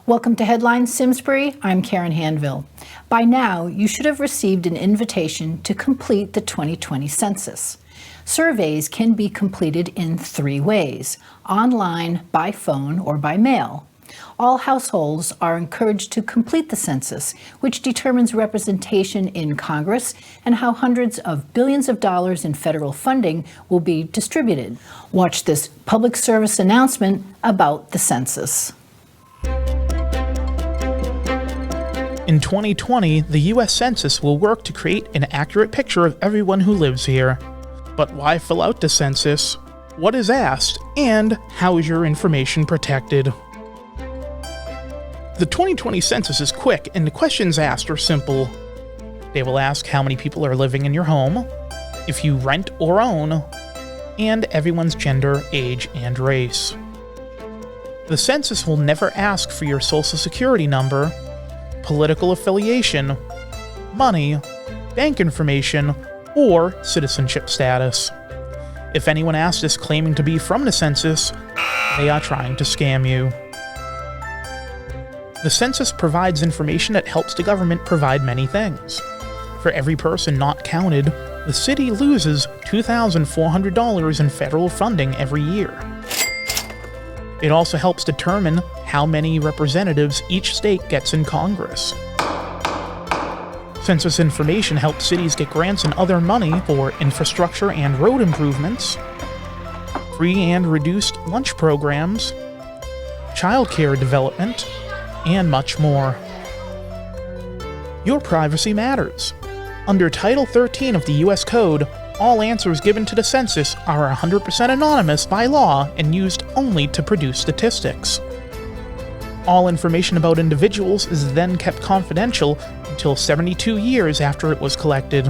Welcome to Headlines Simsbury. I'm Karin Handville. By now, you should have received an invitation to complete the 2020 census. Surveys can be completed in 3 ways: online, by phone, or by mail. All households are encouraged to complete the census, which determines representation in Congress and how hundreds of billions of dollars in federal funding will be distributed. Watch this public service announcement about the census. In 2020, the U.S. Census will work to create an accurate picture of everyone who lives here. But why fill out the census? What is asked? And how is your information protected? The 2020 census is quick, and the questions asked are simple. They will ask how many people are living in your home, if you rent or own, and everyone's gender, age, and race. The census will never ask for your social security number, political affiliation, money, bank information, or citizenship status. If anyone asks this claiming to be from the census, they are trying to scam you. The census provides information that helps the government provide many things. For every person not counted, the city loses $2,400 in federal funding every year. It also helps determine how many representatives each state gets in Congress. Census information helps cities get grants and other money for infrastructure and road improvements, free and reduced lunch programs, childcare development, and much more. Your privacy matters. Under Title 13 of the U.S. Code, all answers given to the census are 100% anonymous by law and used only to produce statistics. All information about individuals is then kept confidential until 72 years after it was collected.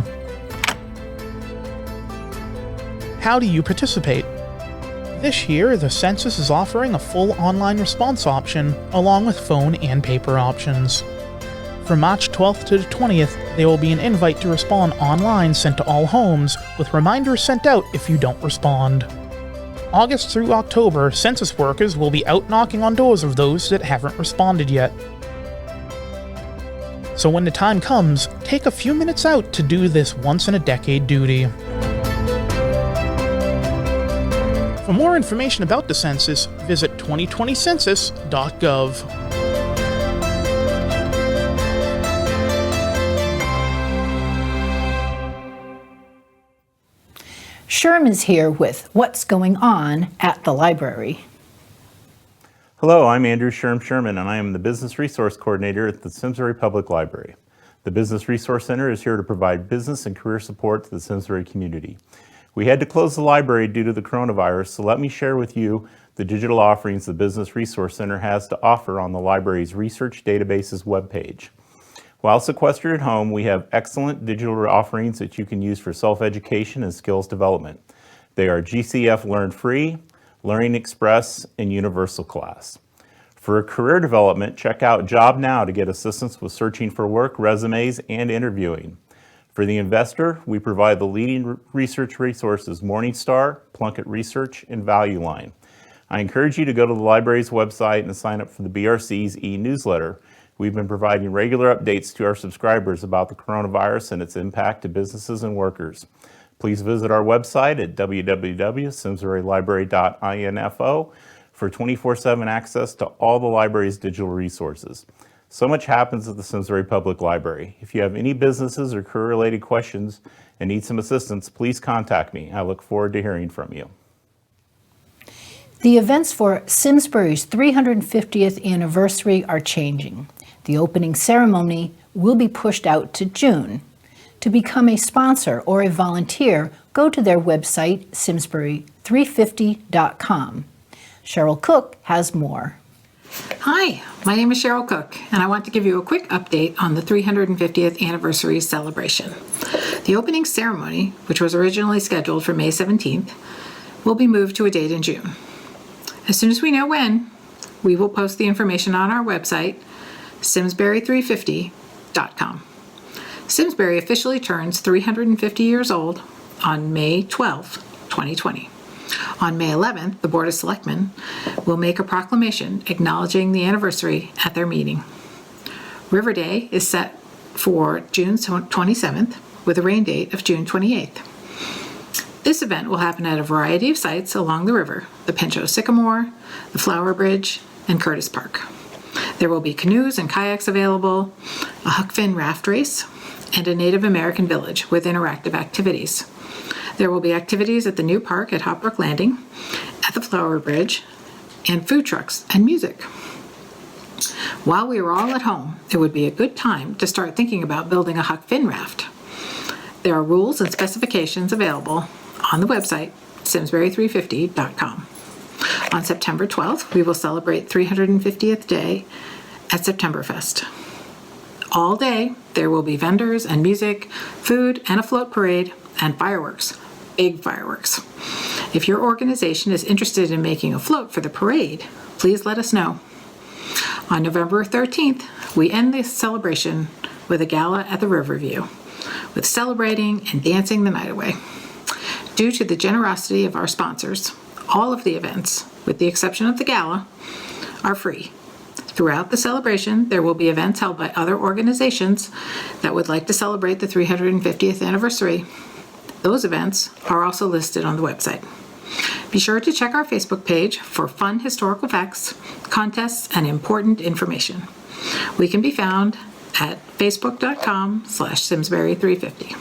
How do you participate? This year, the census is offering a full online response option, along with phone and paper options. From March 12th to the 20th, there will be an invite to respond online sent to all homes, with reminders sent out if you don't respond. August through October, census workers will be out knocking on doors of those that haven't responded yet. So when the time comes, take a few minutes out to do this once-in-a-decade duty. For more information about the census, visit 2020census.gov. Sherm is here with what's going on at the library. Hello, I'm Andrew Sherman, and I am the Business Resource Coordinator at the Simsbury Public Library. The Business Resource Center is here to provide business and career support to the Simsbury community. We had to close the library due to the coronavirus, so let me share with you the digital offerings the Business Resource Center has to offer on the library's Research Databases webpage. While sequestered at home, we have excellent digital offerings that you can use for self-education and skills development. They are GCF Learn Free, Learning Express, and Universal Class. For career development, check out Job Now to get assistance with searching for work, resumes, and interviewing. For the investor, we provide the leading research resources Morningstar, Plunkett Research, and Value Line. I encourage you to go to the library's website and sign up for the BRC's e-newsletter. We've been providing regular updates to our subscribers about the coronavirus and its impact to businesses and workers. Please visit our website at www.simsburylibrary.info for 24/7 access to all the library's digital resources. So much happens at the Simsbury Public Library. If you have any businesses or career-related questions and need some assistance, please contact me. I look forward to hearing from you. The events for Simsbury's 350th anniversary are changing. The opening ceremony will be pushed out to June. To become a sponsor or a volunteer, go to their website, simsbury350.com. Cheryl Cook has more. Hi, my name is Cheryl Cook, and I want to give you a quick update on the 350th anniversary celebration. The opening ceremony, which was originally scheduled for May 17th, will be moved to a date in June. As soon as we know when, we will post the information on our website, simsbury350.com. Simsbury officially turns 350 years old on May 12, 2020. On May 11th, the Board of Selectmen will make a proclamation acknowledging the anniversary at their meeting. River Day is set for June 27th with a rain date of June 28th. This event will happen at a variety of sites along the river, the Pinchot Sycamore, the Flower Bridge, and Curtis Park. There will be canoes and kayaks available, a Huck Finn raft race, and a Native American village with interactive activities. There will be activities at the new park at Hopbrook Landing, at the Flower Bridge, and food trucks and music. While we are all at home, it would be a good time to start thinking about building a Huck Finn raft. There are rules and specifications available on the website, simsbury350.com. On September 12th, we will celebrate 350th Day at Septemberfest. All day, there will be vendors and music, food, and a float parade, and fireworks. Big fireworks. If your organization is interested in making a float for the parade, please let us know. On November 13th, we end this celebration with a gala at the Riverview, with celebrating and dancing the night away. Due to the generosity of our sponsors, all of the events, with the exception of the gala, are free. Throughout the celebration, there will be events held by other organizations that would like to celebrate the 350th anniversary. Those events are also listed on the website. Be sure to check our Facebook page for fun historical facts, contests, and important information. We can be found at facebook.com/Simsbury350.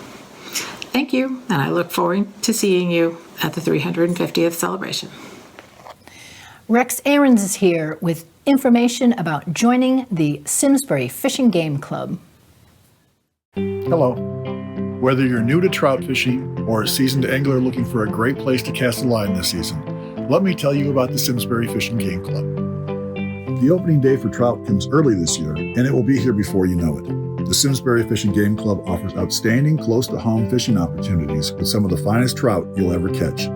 Thank you, and I look forward to seeing you at the 350th celebration. Rex Arends is here with information about joining the Simsbury Fishing Game Club. Hello. Whether you're new to trout fishing or a seasoned angler looking for a great place to cast a line this season, let me tell you about the Simsbury Fishing Game Club. The opening day for trout comes early this year, and it will be here before you know it. The Simsbury Fishing Game Club offers outstanding close-to-home fishing opportunities with some of the finest trout you'll ever catch.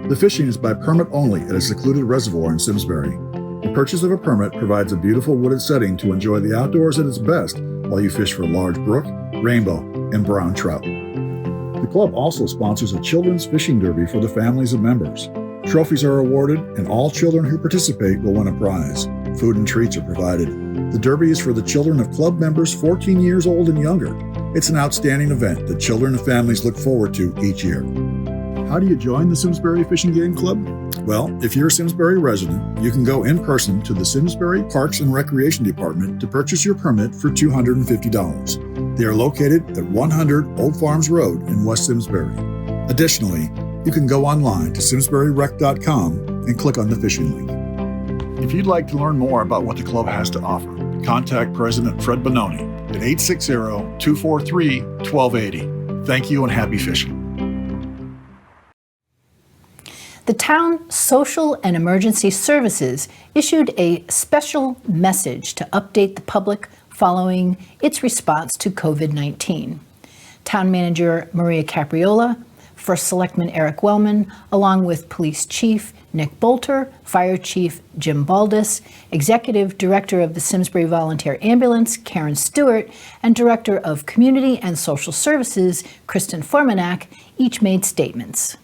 The fishing is by permit only at a secluded reservoir in Simsbury. The purchase of a permit provides a beautiful wooded setting to enjoy the outdoors at its best while you fish for large brook, rainbow, and brown trout. The club also sponsors a children's fishing derby for the families of members. Trophies are awarded, and all children who participate will win a prize. Food and treats are provided. The derby is for the children of club members 14 years old and younger. It's an outstanding event that children and families look forward to each year. How do you join the Simsbury Fishing Game Club? Well, if you're a Simsbury resident, you can go in person to the Simsbury Parks and Recreation Department to purchase your permit for $250. They are located at 100 Old Farms Road in West Simsbury. Additionally, you can go online to simsburyrec.com and click on the fishing link. If you'd like to learn more about what the club has to offer, contact President Fred Bononi at 860-243-1280. Thank you and happy fishing. The Town Social and Emergency Services issued a special message to update the public following its response to COVID-19. Town Manager Maria Capriola, First Selectman Eric Wellman, along with Police Chief Nick Boulter, Fire Chief Jim Baldis, Executive Director of the Simsbury Volunteer Ambulance Karin Stewart, and Director of Community and Social Services Kristen Formanek, each made statements.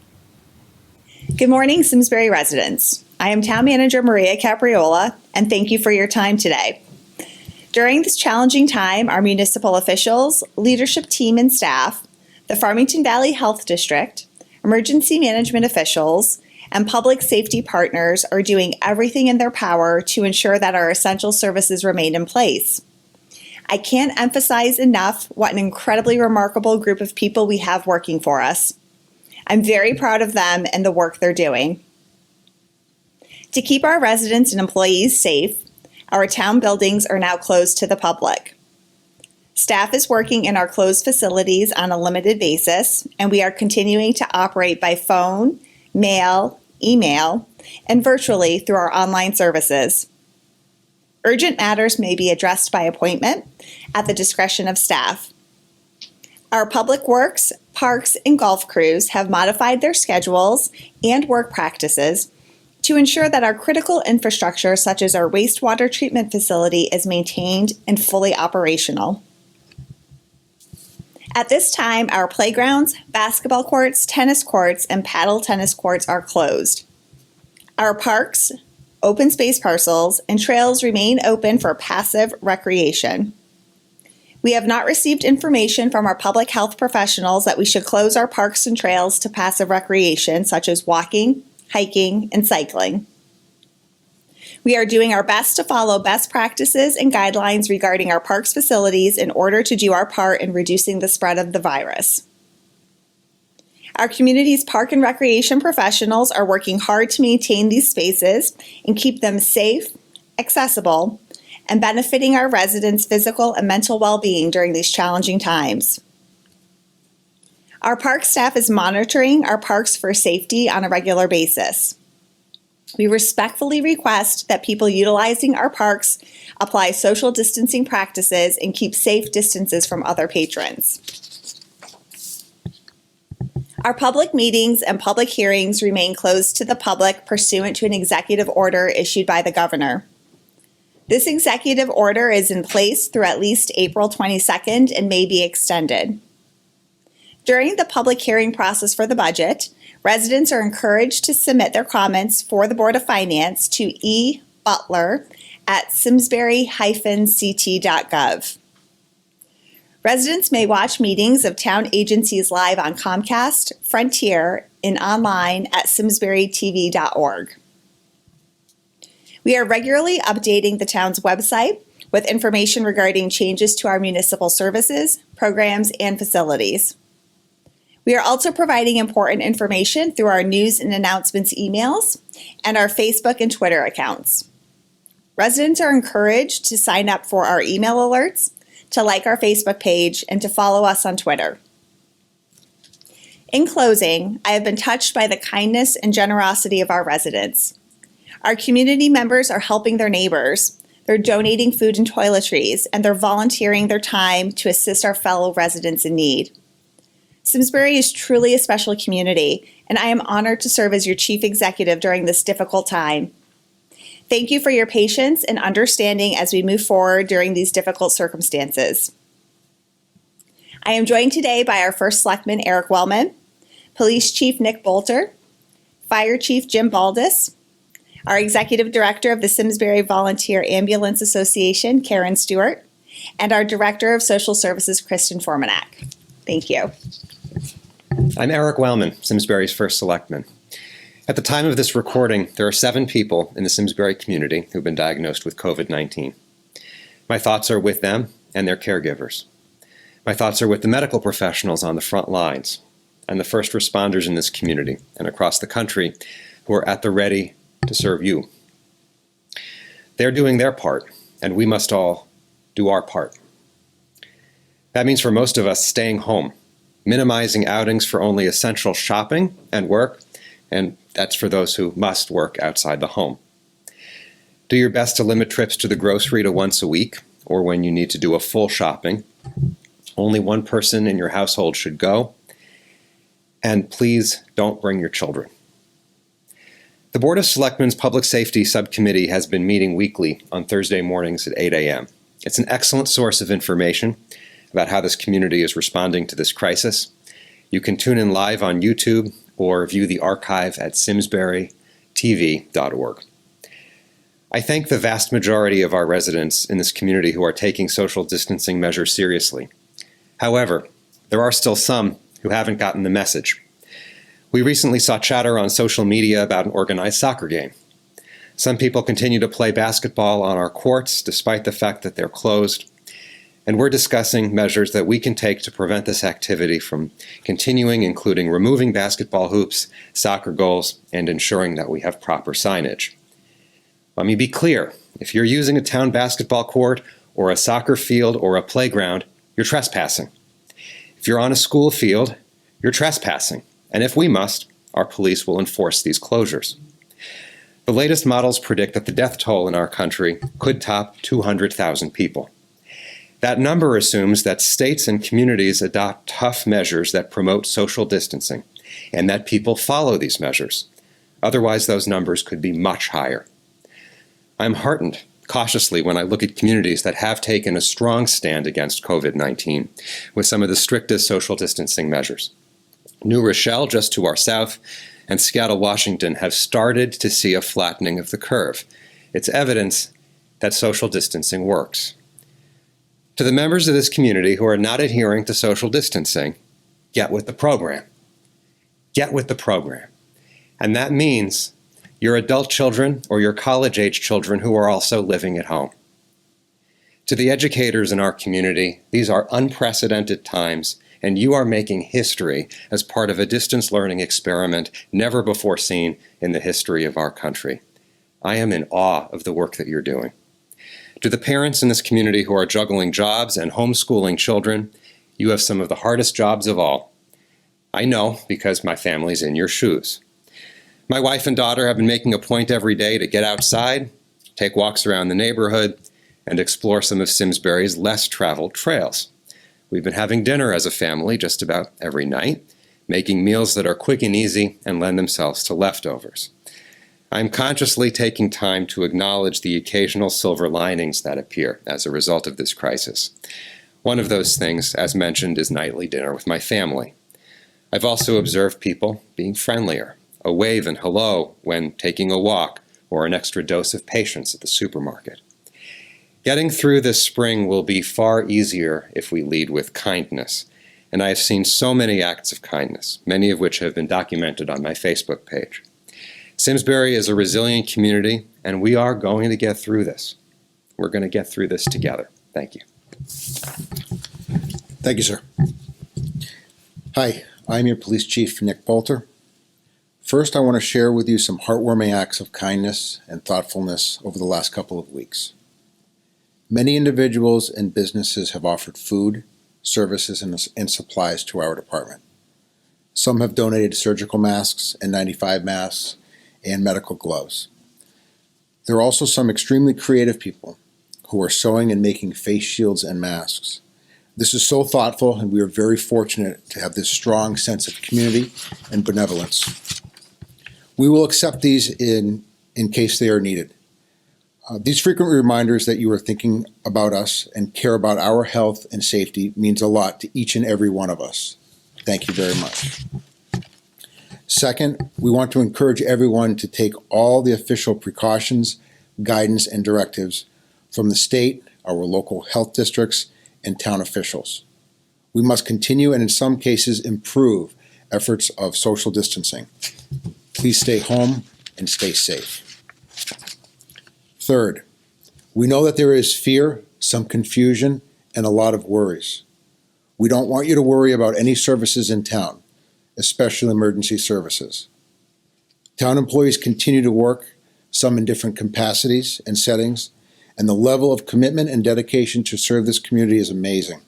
Good morning, Simsbury residents. I am Town Manager Maria Capriola, and thank you for your time today. During this challenging time, our municipal officials, leadership team and staff, the Farmington Valley Health District, emergency management officials, and public safety partners are doing everything in their power to ensure that our essential services remain in place. I can't emphasize enough what an incredibly remarkable group of people we have working for us. I'm very proud of them and the work they're doing. To keep our residents and employees safe, our town buildings are now closed to the public. Staff is working in our closed facilities on a limited basis, and we are continuing to operate by phone, mail, email, and virtually through our online services. Urgent matters may be addressed by appointment at the discretion of staff. Our public works, parks, and golf crews have modified their schedules and work practices to ensure that our critical infrastructure, such as our wastewater treatment facility, is maintained and fully operational. At this time, our playgrounds, basketball courts, tennis courts, and paddle tennis courts are closed. Our parks, open space parcels, and trails remain open for passive recreation. We have not received information from our public health professionals that we should close our parks and trails to passive recreation, such as walking, hiking, and cycling. We are doing our best to follow best practices and guidelines regarding our parks facilities in order to do our part in reducing the spread of the virus. Our community's park and recreation professionals are working hard to maintain these spaces and keep them safe, accessible, and benefiting our residents' physical and mental well-being during these challenging times. Our park staff is monitoring our parks for safety on a regular basis. We respectfully request that people utilizing our parks apply social distancing practices and keep safe distances from other patrons. Our public meetings and public hearings remain closed to the public pursuant to an executive order issued by the governor. This executive order is in place through at least April 22nd and may be extended. During the public hearing process for the budget, residents are encouraged to submit their comments for the Board of Finance to ebutler@simsbury-ct.gov. Residents may watch meetings of town agencies live on Comcast, Frontier, and online at simsburytv.org. We are regularly updating the town's website with information regarding changes to our municipal services, programs, and facilities. We are also providing important information through our news and announcements emails and our Facebook and Twitter accounts. Residents are encouraged to sign up for our email alerts, to like our Facebook page, and to follow us on Twitter. In closing, I have been touched by the kindness and generosity of our residents. Our community members are helping their neighbors. They're donating food and toiletries, and they're volunteering their time to assist our fellow residents in need. Simsbury is truly a special community, and I am honored to serve as your chief executive during this difficult time. Thank you for your patience and understanding as we move forward during these difficult circumstances. I am joined today by our first Selectman, Eric Wellman, Police Chief Nick Boulter, Fire Chief Jim Baldis, our Executive Director of the Simsbury Volunteer Ambulance Association, Karin Stewart, and our Director of Social Services, Kristen Formanek. Thank you. I'm Eric Wellman, Simsbury's first Selectman. At the time of this recording, there are 7 people in the Simsbury community who've been diagnosed with COVID-19. My thoughts are with them and their caregivers. My thoughts are with the medical professionals on the front lines and the first responders in this community and across the country who are at the ready to serve you. They're doing their part, and we must all do our part. That means for most of us staying home, minimizing outings for only essential shopping and work, and that's for those who must work outside the home. Do your best to limit trips to the grocery to once a week, or when you need to do a full shopping. Only one person in your household should go. And please don't bring your children. The Board of Selectmen's Public Safety Subcommittee has been meeting weekly on Thursday mornings at 8 a.m. It's an excellent source of information about how this community is responding to this crisis. You can tune in live on YouTube or view the archive at simsburytv.org. I thank the vast majority of our residents in this community who are taking social distancing measures seriously. However, there are still some who haven't gotten the message. We recently saw chatter on social media about an organized soccer game. Some people continue to play basketball on our courts despite the fact that they're closed. And we're discussing measures that we can take to prevent this activity from continuing, including removing basketball hoops, soccer goals, and ensuring that we have proper signage. Let me be clear. If you're using a town basketball court or a soccer field or a playground, you're trespassing. If you're on a school field, you're trespassing. And if we must, our police will enforce these closures. The latest models predict that the death toll in our country could top 200,000 people. That number assumes that states and communities adopt tough measures that promote social distancing, and that people follow these measures. Otherwise, those numbers could be much higher. I'm heartened cautiously when I look at communities that have taken a strong stand against COVID-19 with some of the strictest social distancing measures. New Rochelle, just to our south, and Seattle, Washington have started to see a flattening of the curve. It's evidence that social distancing works. To the members of this community who are not adhering to social distancing, get with the program. Get with the program. And that means your adult children or your college-age children who are also living at home. To the educators in our community, these are unprecedented times, and you are making history as part of a distance learning experiment never before seen in the history of our country. I am in awe of the work that you're doing. To the parents in this community who are juggling jobs and homeschooling children, you have some of the hardest jobs of all. I know because my family's in your shoes. My wife and daughter have been making a point every day to get outside, take walks around the neighborhood, and explore some of Simsbury's less traveled trails. We've been having dinner as a family just about every night, making meals that are quick and easy and lend themselves to leftovers. I'm consciously taking time to acknowledge the occasional silver linings that appear as a result of this crisis. One of those things, as mentioned, is nightly dinner with my family. I've also observed people being friendlier, a wave and hello when taking a walk, or an extra dose of patience at the supermarket. Getting through this spring will be far easier if we lead with kindness, and I have seen so many acts of kindness, many of which have been documented on my Facebook page. Simsbury is a resilient community, and we are going to get through this. We're going to get through this together. Thank you. Thank you, sir. Hi, I'm your Police Chief, Nick Boulter. First, I want to share with you some heartwarming acts of kindness and thoughtfulness over the last couple of weeks. Many individuals and businesses have offered food, services, and supplies to our department. Some have donated surgical masks, N95 masks, and medical gloves. There are also some extremely creative people who are sewing and making face shields and masks. This is so thoughtful, and we are very fortunate to have this strong sense of community and benevolence. We will accept these in case they are needed. These frequent reminders that you are thinking about us and care about our health and safety means a lot to each and every one of us. Thank you very much. Second, we want to encourage everyone to take all the official precautions, guidance, and directives from the state, our local health districts, and town officials. We must continue and in some cases improve efforts of social distancing. Please stay home and stay safe. Third, we know that there is fear, some confusion, and a lot of worries. We don't want you to worry about any services in town, especially emergency services. Town employees continue to work, some in different capacities and settings, and the level of commitment and dedication to serve this community is amazing.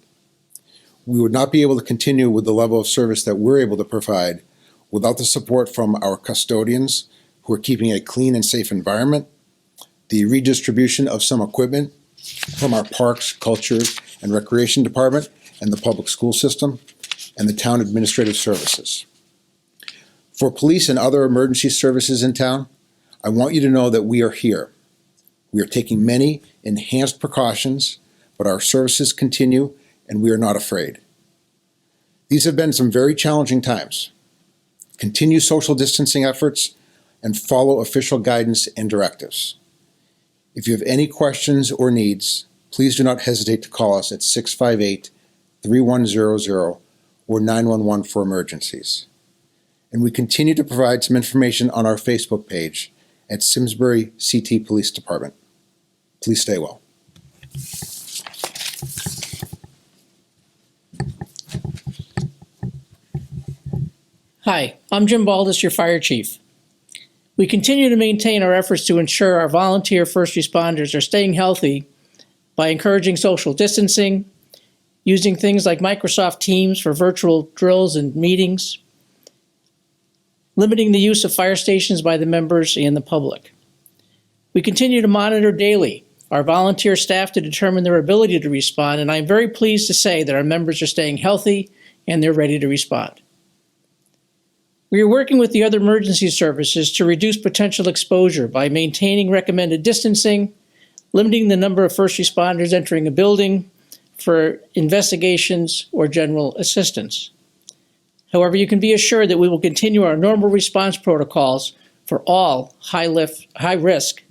We would not be able to continue with the level of service that we're able to provide without the support from our custodians who are keeping a clean and safe environment, the redistribution of some equipment from our Parks, Culture, and Recreation Department and the public school system, and the town administrative services. For police and other emergency services in town, I want you to know that we are here. We are taking many enhanced precautions, but our services continue and we are not afraid. These have been some very challenging times. Continue social distancing efforts and follow official guidance and directives. If you have any questions or needs, please do not hesitate to call us at 658-3100 or 911 for emergencies. And we continue to provide some information on our Facebook page at Simsbury CT Police Department. Please stay well. Hi, I'm Jim Baldis, your fire chief. We continue to maintain our efforts to ensure our volunteer first responders are staying healthy by encouraging social distancing, using things like Microsoft Teams for virtual drills and meetings, limiting the use of fire stations by the members and the public. We continue to monitor daily our volunteer staff to determine their ability to respond, and I'm very pleased to say that our members are staying healthy and they're ready to respond. We are working with the other emergency services to reduce potential exposure by maintaining recommended distancing, limiting the number of first responders entering a building for investigations or general assistance. However, you can be assured that we will continue our normal response protocols for all high-risk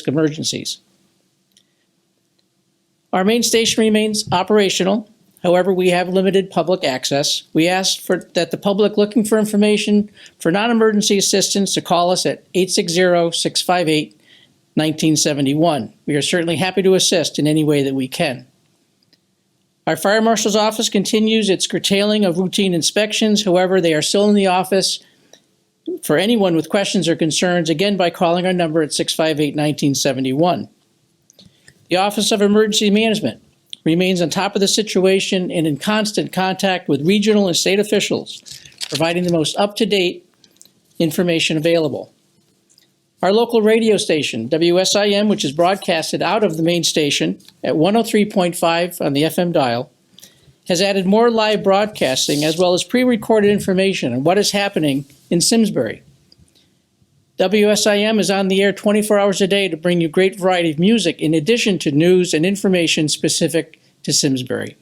emergencies. Our main station remains operational. However, we have limited public access. We ask that the public looking for information for non-emergency assistance to call us at 860-658-1971. We are certainly happy to assist in any way that we can. Our Fire Marshal's office continues its curtailing of routine inspections. However, they are still in the office for anyone with questions or concerns, again by calling our number at 658-1971. The Office of Emergency Management remains on top of the situation and in constant contact with regional and state officials, providing the most up-to-date information available. Our local radio station, WSIM, which is broadcasted out of the main station at 103.5 on the FM dial, has added more live broadcasting as well as pre-recorded information on what is happening in Simsbury. WSIM is on the air 24 hours a day to bring you a great variety of music in addition to news and information specific to Simsbury.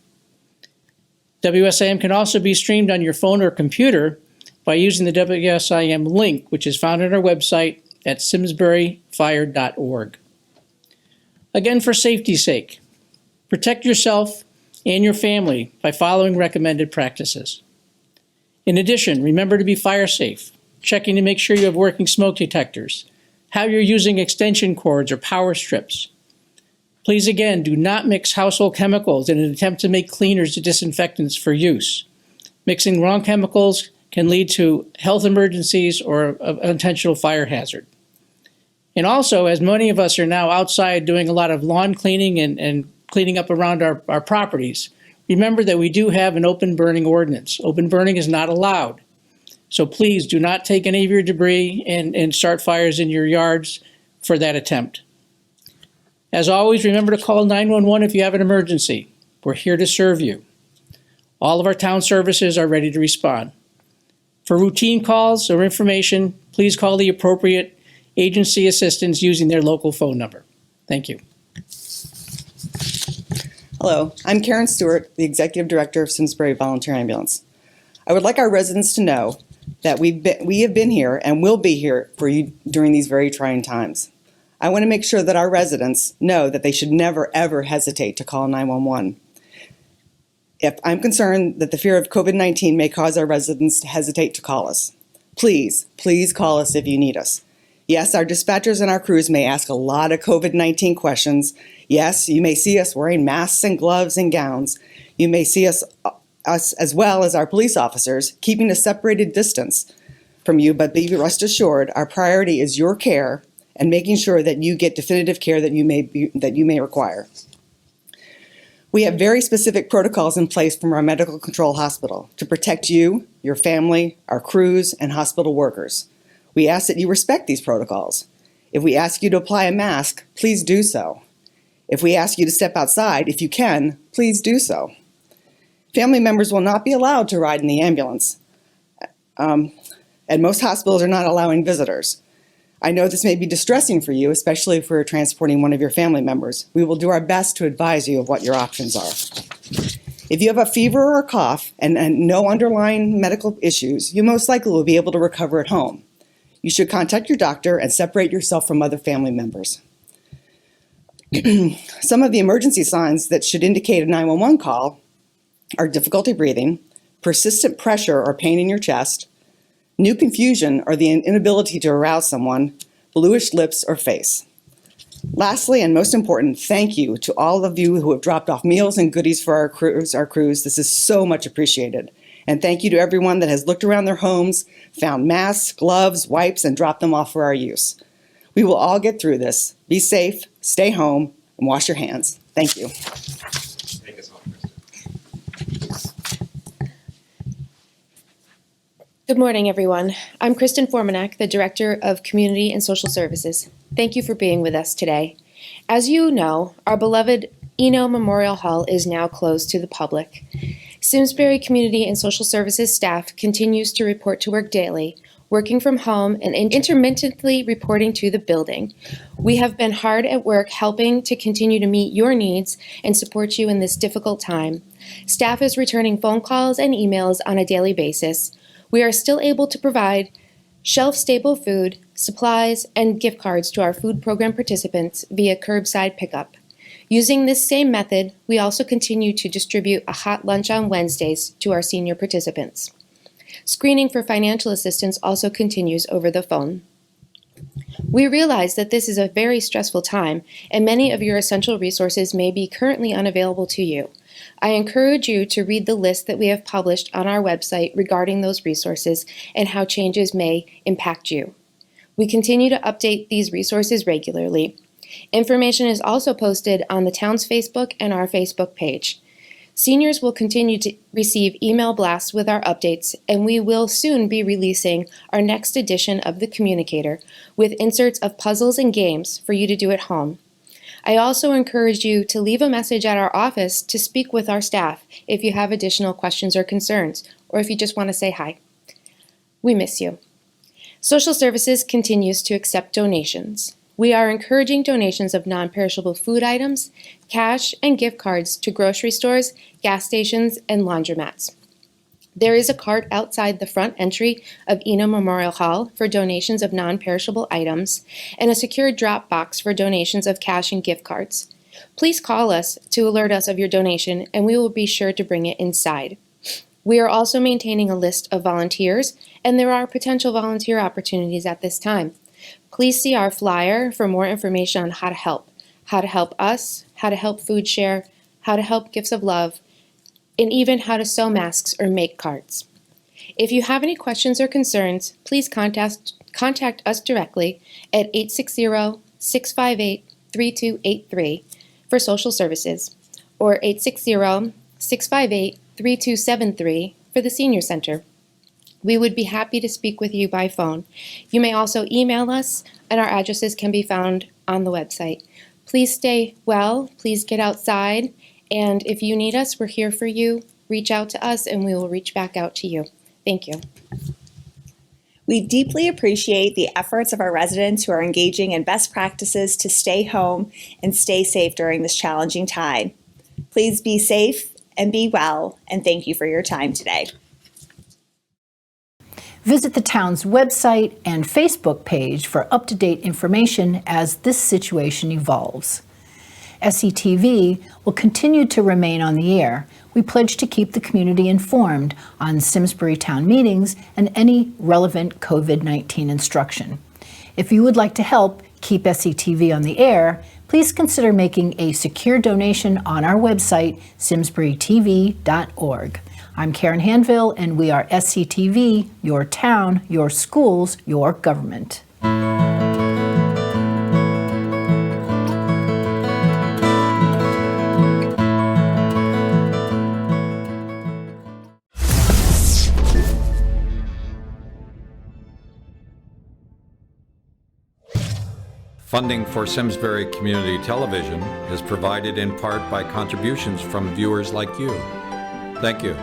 WSIM can also be streamed on your phone or computer by using the WSIM link, which is found on our website at simsburyfire.org. Again, for safety's sake, protect yourself and your family by following recommended practices. In addition, remember to be fire safe, checking to make sure you have working smoke detectors, how you're using extension cords or power strips. Please again, do not mix household chemicals in an attempt to make cleaners or disinfectants for use. Mixing wrong chemicals can lead to health emergencies or an intentional fire hazard. And also, as many of us are now outside doing a lot of lawn cleaning and cleaning up around our properties, remember that we do have an open burning ordinance. Open burning is not allowed. So please do not take any of your debris and start fires in your yards for that attempt. As always, remember to call 911 if you have an emergency. We're here to serve you. All of our town services are ready to respond. For routine calls or information, please call the appropriate agency assistants using their local phone number. Thank you. Hello, I'm Karin Stewart, the Executive Director of Simsbury Volunteer Ambulance. I would like our residents to know that we have been here and will be here for you during these very trying times. I want to make sure that our residents know that they should never, ever hesitate to call 911. If I'm concerned that the fear of COVID-19 may cause our residents to hesitate to call us, please call us if you need us. Yes, our dispatchers and our crews may ask a lot of COVID-19 questions. Yes, you may see us wearing masks and gloves and gowns. You may see us as well as our police officers keeping a separated distance from you, but be rest assured our priority is your care and making sure that you get definitive care that you may require. We have very specific protocols in place from our medical control hospital to protect you, your family, our crews, and hospital workers. We ask that you respect these protocols. If we ask you to apply a mask, please do so. If we ask you to step outside, if you can, please do so. Family members will not be allowed to ride in the ambulance, and most hospitals are not allowing visitors. I know this may be distressing for you, especially if we're transporting one of your family members. We will do our best to advise you of what your options are. If you have a fever or a cough and no underlying medical issues, you most likely will be able to recover at home. You should contact your doctor and separate yourself from other family members. Some of the emergency signs that should indicate a 911 call are difficulty breathing, persistent pressure or pain in your chest, new confusion or the inability to arouse someone, bluish lips or face. Lastly, and most important, thank you to all of you who have dropped off meals and goodies for our crews. This is so much appreciated. And thank you to everyone that has looked around their homes, found masks, gloves, wipes, and dropped them off for our use. We will all get through this. Be safe, stay home, and wash your hands. Thank you. Good morning, everyone. I'm Kristen Formanek, the Director of Community and Social Services. Thank you for being with us today. As you know, our beloved Eno Memorial Hall is now closed to the public. Simsbury Community and Social Services staff continues to report to work daily, working from home, and intermittently reporting to the building. We have been hard at work helping to continue to meet your needs and support you in this difficult time. Staff is returning phone calls and emails on a daily basis. We are still able to provide shelf-stable food, supplies, and gift cards to our food program participants via curbside pickup. Using this same method, we also continue to distribute a hot lunch on Wednesdays to our senior participants. Screening for financial assistance also continues over the phone. We realize that this is a very stressful time, and many of your essential resources may be currently unavailable to you. I encourage you to read the list that we have published on our website regarding those resources and how changes may impact you. We continue to update these resources regularly. Information is also posted on the town's Facebook and our Facebook page. Seniors will continue to receive email blasts with our updates, and we will soon be releasing our next edition of The Communicator with inserts of puzzles and games for you to do at home. I also encourage you to leave a message at our office to speak with our staff if you have additional questions or concerns, or if you just want to say hi. We miss you. Social Services continues to accept donations. We are encouraging donations of non-perishable food items, cash, and gift cards to grocery stores, gas stations, and laundromats. There is a cart outside the front entry of Eno Memorial Hall for donations of non-perishable items and a secure drop box for donations of cash and gift cards. Please call us to alert us of your donation, and we will be sure to bring it inside. We are also maintaining a list of volunteers, and there are potential volunteer opportunities at this time. Please see our flyer for more information on how to help us, how to help Food Share, how to help Gifts of Love, and even how to sew masks or make cards. If you have any questions or concerns, please contact us directly at 860-658-3283 for Social Services or 860-658-3273 for the Senior Center. We would be happy to speak with you by phone. You may also email us, and our addresses can be found on the website. Please stay well, please get outside, and if you need us, we're here for you. Reach out to us, and we will reach back out to you. Thank you. We deeply appreciate the efforts of our residents who are engaging in best practices to stay home and stay safe during this challenging time. Please be safe and be well, and thank you for your time today. Visit the town's website and Facebook page for up-to-date information as this situation evolves. SCTV will continue to remain on the air. We pledge to keep the community informed on Simsbury town meetings and any relevant COVID-19 instruction. If you would like to help keep SCTV on the air, please consider making a secure donation on our website, simsburytv.org. I'm Karin Handville, and we are SCTV, your town, your schools, your government. Funding for Simsbury Community Television is provided in part by contributions from viewers like you. Thank you.